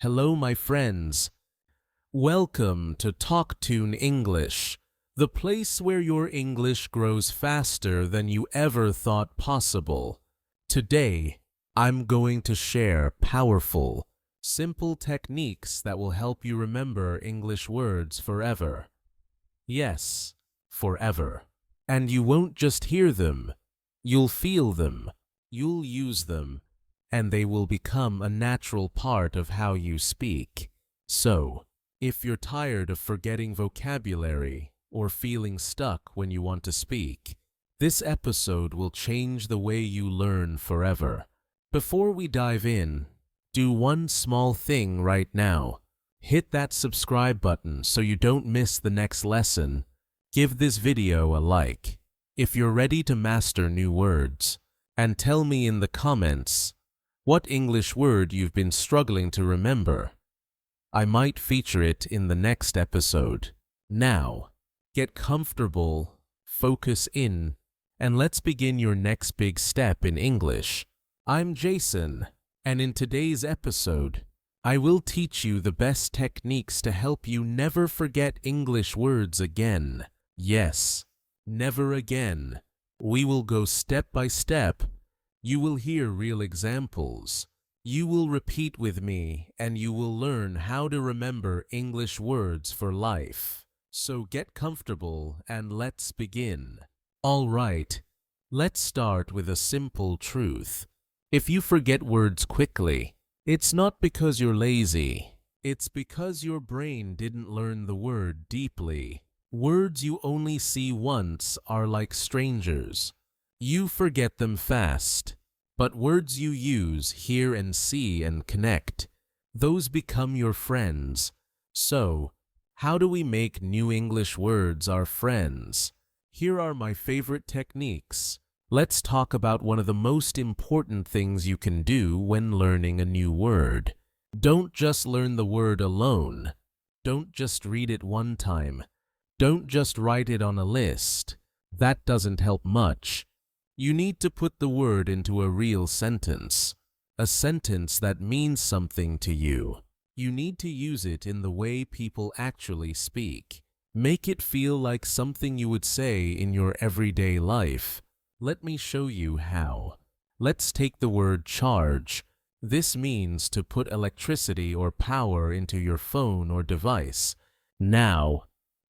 Hello, my friends. Welcome to TalkTune English, the place where your English grows faster than you ever thought possible. Today, I'm going to share powerful, simple techniques that will help you remember English words forever. Yes, forever. And you won't just hear them, you'll feel them, you'll use them, and they will become a natural part of how you speak. So, if you're tired of forgetting vocabulary or feeling stuck when you want to speak, this episode will change the way you learn forever. Before we dive in, do one small thing right now. Hit that subscribe button so you don't miss the next lesson. Give this video a like if you're ready to master new words, and tell me in the comments what English word you've been struggling to remember. I might feature it in the next episode. Now, get comfortable, focus in, and let's begin your next big step in English. I'm Jason, and in today's episode, I will teach you the best techniques to help you never forget English words again. Yes, never again. We will go step by step. You will hear real examples. You will repeat with me, and you will learn how to remember English words for life. So get comfortable and let's begin. All right, let's start with a simple truth. If you forget words quickly, it's not because you're lazy. It's because your brain didn't learn the word deeply. Words you only see once are like strangers. You forget them fast, but words you use, hear and see and connect, those become your friends. So, how do we make new English words our friends? Here are my favorite techniques. Let's talk about one of the most important things you can do when learning a new word. Don't just learn the word alone. Don't just read it one time. Don't just write it on a list. That doesn't help much. You need to put the word into a real sentence, a sentence that means something to you. You need to use it in the way people actually speak. Make it feel like something you would say in your everyday life. Let me show you how. Let's take the word charge. This means to put electricity or power into your phone or device. Now,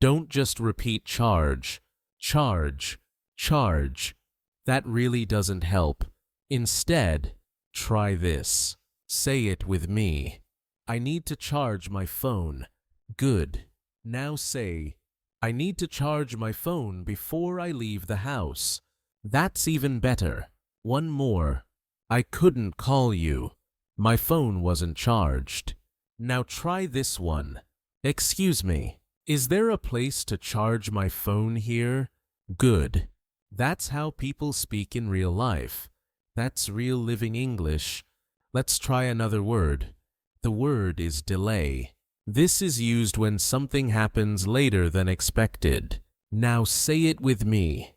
don't just repeat charge, charge, charge. That really doesn't help. Instead, try this. Say it with me. I need to charge my phone. Good. Now say, I need to charge my phone before I leave the house. That's even better. One more. I couldn't call you. My phone wasn't charged. Now try this one. Excuse me. Is there a place to charge my phone here? Good. That's how people speak in real life. That's real living English. Let's try another word. The word is delay. This is used when something happens later than expected. Now say it with me.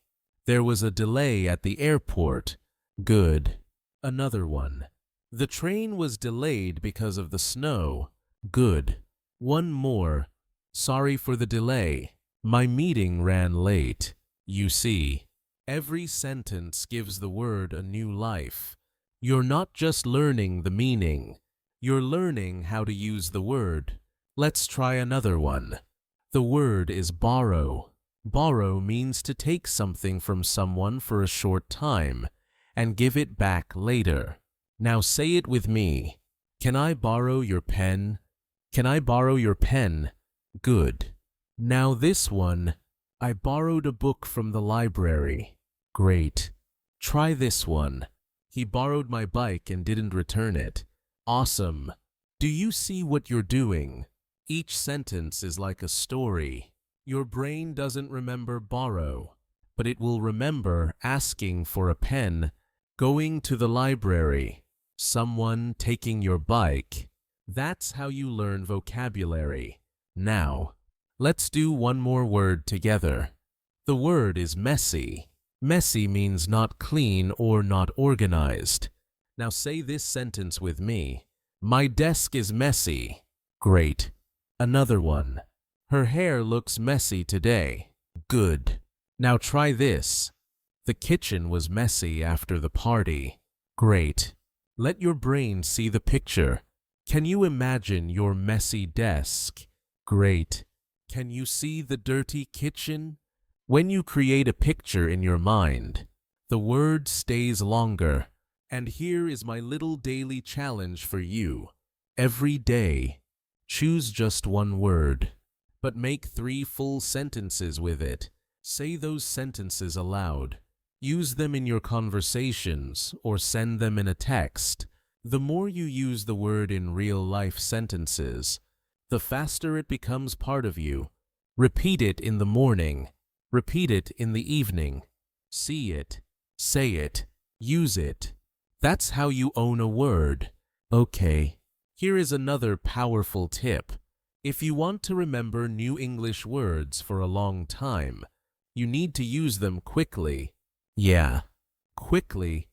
There was a delay at the airport. Good. Another one. The train was delayed because of the snow. Good. One more. Sorry for the delay. My meeting ran late. You see, every sentence gives the word a new life. You're not just learning the meaning. You're learning how to use the word. Let's try another one. The word is borrow. Borrow means to take something from someone for a short time and give it back later. Now say it with me. Can I borrow your pen? Can I borrow your pen? Good. Now this one. I borrowed a book from the library. Great. Try this one. He borrowed my bike and didn't return it. Awesome. Do you see what you're doing? Each sentence is like a story. Your brain doesn't remember borrow, but it will remember asking for a pen, going to the library, someone taking your bike. That's how you learn vocabulary. Now, let's do one more word together. The word is messy. Messy means not clean or not organized. Now say this sentence with me. My desk is messy. Great. Another one. Her hair looks messy today. Good. Now try this. The kitchen was messy after the party. Great. Let your brain see the picture. Can you imagine your messy desk? Great. Can you see the dirty kitchen? When you create a picture in your mind, the word stays longer. And here is my little daily challenge for you. Every day, choose just one word, but make 3 full sentences with it. Say those sentences aloud. Use them in your conversations or send them in a text. The more you use the word in real-life sentences, the faster it becomes part of you. Repeat it in the morning. Repeat it in the evening. See it. Say it. Use it. That's how you own a word. Okay, here is another powerful tip. If you want to remember new English words for a long time, you need to use them quickly. Yeah, quickly,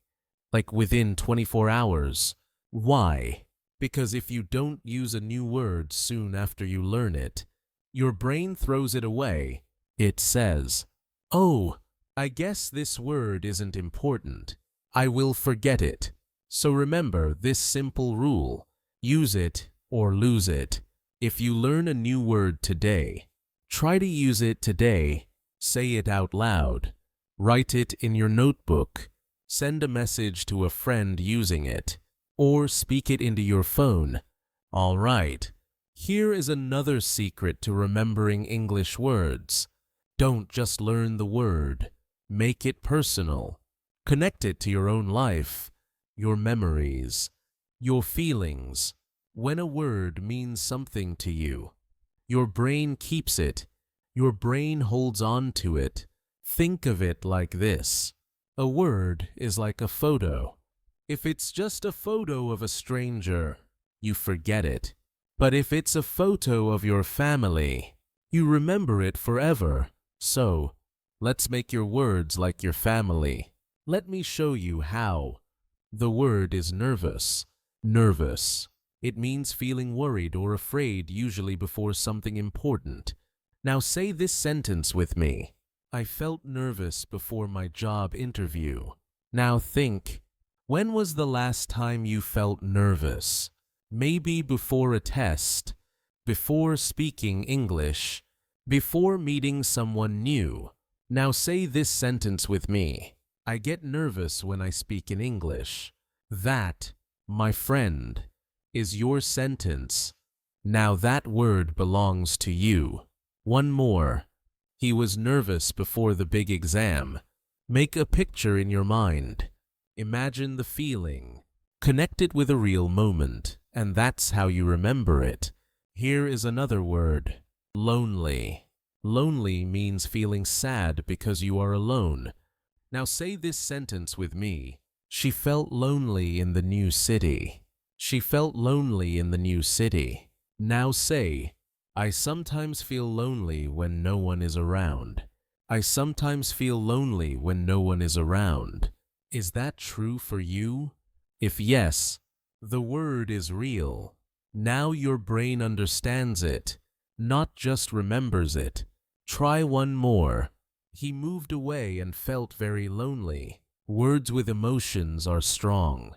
like within 24 hours. Why? Because if you don't use a new word soon after you learn it, your brain throws it away. It says, "Oh, I guess this word isn't important. I will forget it." So remember this simple rule. Use it or lose it. If you learn a new word today, try to use it today. Say it out loud. Write it in your notebook. Send a message to a friend using it. Or speak it into your phone. All right. Here is another secret to remembering English words. Don't just learn the word. Make it personal. Connect it to your own life, your memories, your feelings. When a word means something to you, your brain keeps it. Your brain holds on to it. Think of it like this. A word is like a photo. If it's just a photo of a stranger, you forget it. But if it's a photo of your family, you remember it forever. So, let's make your words like your family. Let me show you how. The word is nervous. Nervous. It means feeling worried or afraid, usually before something important. Now say this sentence with me. I felt nervous before my job interview. Now think, when was the last time you felt nervous? Maybe before a test, before speaking English, before meeting someone new. Now say this sentence with me. I get nervous when I speak in English. That, my friend, is your sentence. Now that word belongs to you. One more. He was nervous before the big exam. Make a picture in your mind. Imagine the feeling. Connect it with a real moment, and that's how you remember it. Here is another word. Lonely. Lonely means feeling sad because you are alone. Now say this sentence with me. She felt lonely in the new city. She felt lonely in the new city. Now say, I sometimes feel lonely when no one is around. I sometimes feel lonely when no one is around. Is that true for you? If yes, the word is real. Now your brain understands it, not just remembers it. Try one more. He moved away and felt very lonely. Words with emotions are strong.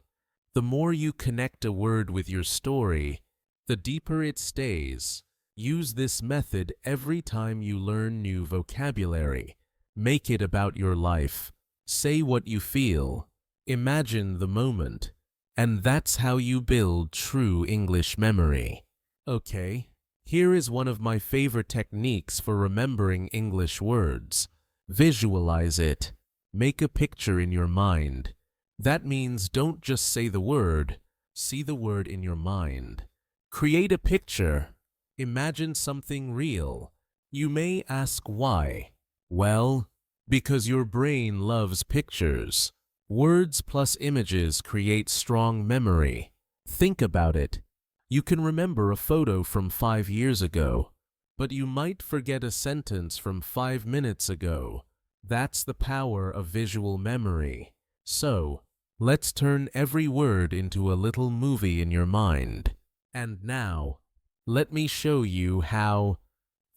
The more you connect a word with your story, the deeper it stays. Use this method every time you learn new vocabulary. Make it about your life. Say what you feel. Imagine the moment. And that's how you build true English memory. Okay, here is one of my favorite techniques for remembering English words. Visualize it. Make a picture in your mind. That means don't just say the word, see the word in your mind. Create a picture. Imagine something real. You may ask why. Well, because your brain loves pictures. Words plus images create strong memory. Think about it. You can remember a photo from 5 years ago, but you might forget a sentence from 5 minutes ago. That's the power of visual memory. So, Let's turn every word into a little movie in your mind. And now, let me show you how.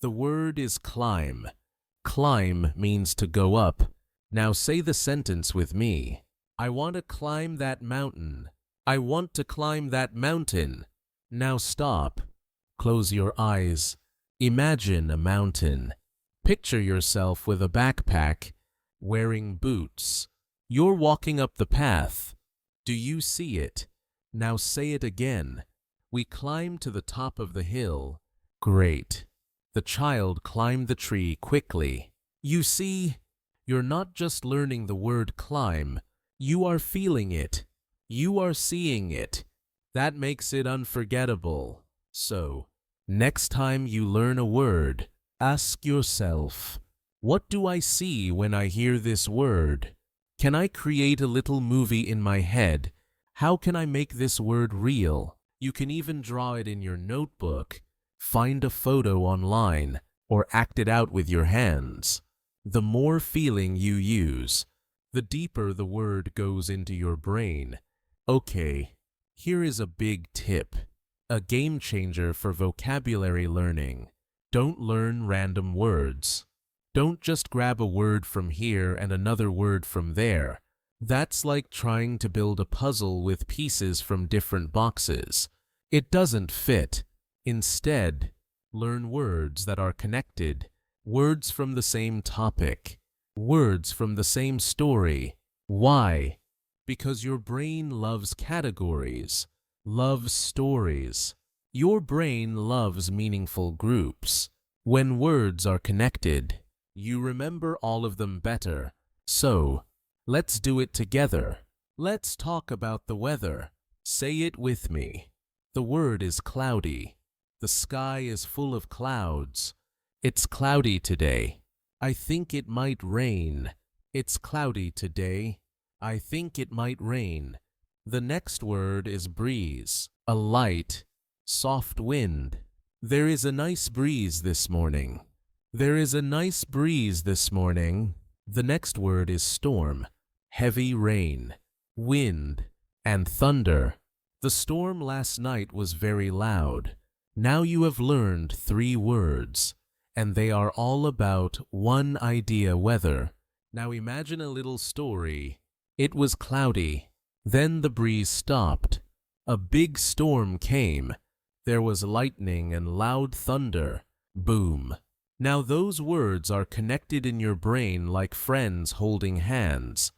The word is climb. Climb means to go up. Now say the sentence with me. I want to climb that mountain. I want to climb that mountain. Now stop. Close your eyes. Imagine a mountain. Picture yourself with a backpack, wearing boots. You're walking up the path. Do you see it? Now say it again. We climbed to the top of the hill. Great. The child climbed the tree quickly. You see, you're not just learning the word climb. You are feeling it. You are seeing it. That makes it unforgettable. So, next time you learn a word, ask yourself, what do I see when I hear this word? Can I create a little movie in my head? How can I make this word real? You can even draw it in your notebook, find a photo online, or act it out with your hands. The more feeling you use, the deeper the word goes into your brain. Okay, here is a big tip, a game changer for vocabulary learning. Don't learn random words. Don't just grab a word from here and another word from there. That's like trying to build a puzzle with pieces from different boxes. It doesn't fit. Instead, learn words that are connected, words from the same topic, words from the same story. Why? Because your brain loves categories, loves stories. Your brain loves meaningful groups. When words are connected, you remember all of them better. So, let's do it together. Let's talk about the weather. Say it with me. The word is cloudy. The sky is full of clouds. It's cloudy today. I think it might rain. It's cloudy today. I think it might rain. The next word is breeze. A light, soft wind. There is a nice breeze this morning. There is a nice breeze this morning. The next word is storm. Heavy rain, wind, and thunder. The storm last night was very loud. Now you have learned 3 words, and they are all about one idea: weather. Now imagine a little story. It was cloudy. Then the breeze stopped. A big storm came. There was lightning and loud thunder. Boom. Now those words are connected in your brain like friends holding hands.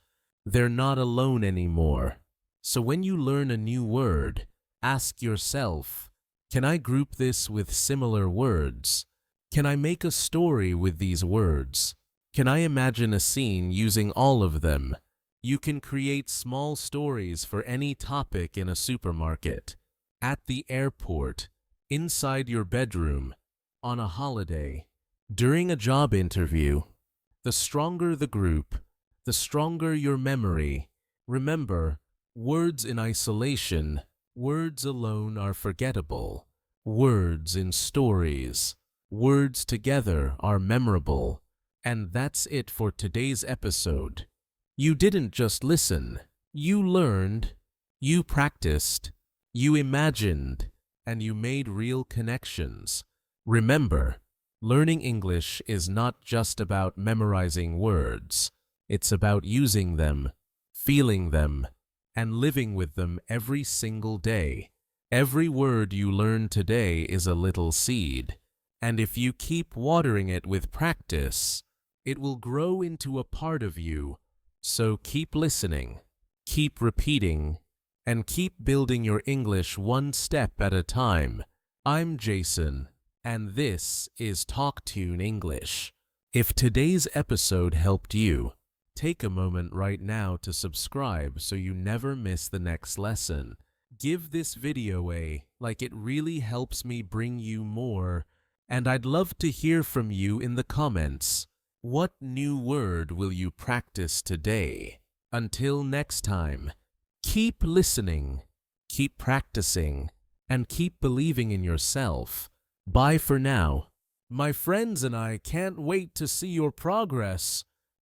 They're not alone anymore. So when you learn a new word, ask yourself, can I group this with similar words? Can I make a story with these words? Can I imagine a scene using all of them? You can create small stories for any topic in a supermarket, at the airport, inside your bedroom, on a holiday, during a job interview. The stronger the group, the stronger your memory. Remember, words in isolation, words alone are forgettable. Words in stories, words together are memorable. And that's it for today's episode. You didn't just listen. You learned, you practiced, you imagined, and you made real connections. Remember, learning English is not just about memorizing words. It's about using them, feeling them, and living with them every single day. Every word you learn today is a little seed, and if you keep watering it with practice, it will grow into a part of you. So keep listening, keep repeating, and keep building your English one step at a time. I'm Jason, and this is TalkTune English. If today's episode helped you, take a moment right now to subscribe so you never miss the next lesson. Give this video a like, it really helps me bring you more, and I'd love to hear from you in the comments. What new word will you practice today? Until next time, keep listening, keep practicing, and keep believing in yourself. Bye for now. My friends and I can't wait to see your progress.